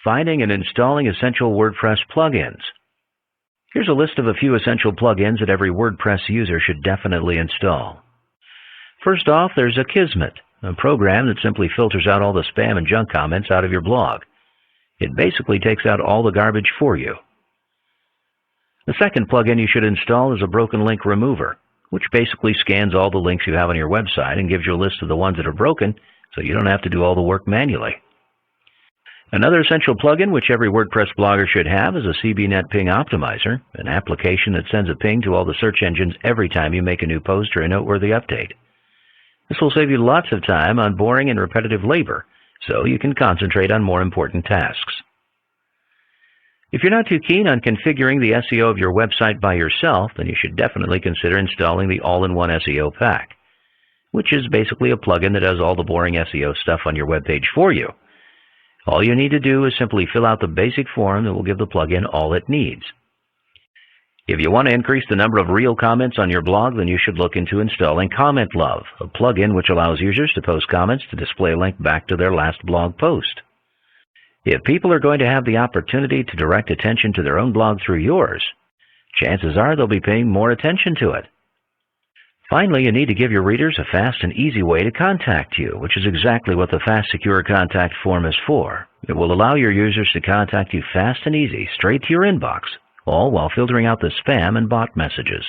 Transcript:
Finding and installing essential WordPress plugins. Here's a list of a few essential plugins that every WordPress user should definitely install. First off, there's Akismet, a program that simply filters out all the spam and junk comments out of your blog. It basically takes out all the garbage for you. The second plugin you should install is a Broken Link Remover, which basically scans all the links you have on your website and gives you a list of the ones that are broken so you don't have to do all the work manually. Another essential plugin which every WordPress blogger should have is a CBNet Ping Optimizer, an application that sends a ping to all the search engines every time you make a new post or a noteworthy update. This will save you lots of time on boring and repetitive labor, so you can concentrate on more important tasks. If you're not too keen on configuring the SEO of your website by yourself, then you should definitely consider installing the All-in-One SEO Pack, which is basically a plugin that does all the boring SEO stuff on your webpage for you. All you need to do is simply fill out the basic form that will give the plugin all it needs. If you want to increase the number of real comments on your blog, then you should look into installing Comment Love, a plugin which allows users to post comments to display a link back to their last blog post. If people are going to have the opportunity to direct attention to their own blog through yours, chances are they'll be paying more attention to it. Finally, you need to give your readers a fast and easy way to contact you, which is exactly what the Fast Secure Contact form is for. It will allow your users to contact you fast and easy, straight to your inbox, all while filtering out the spam and bot messages.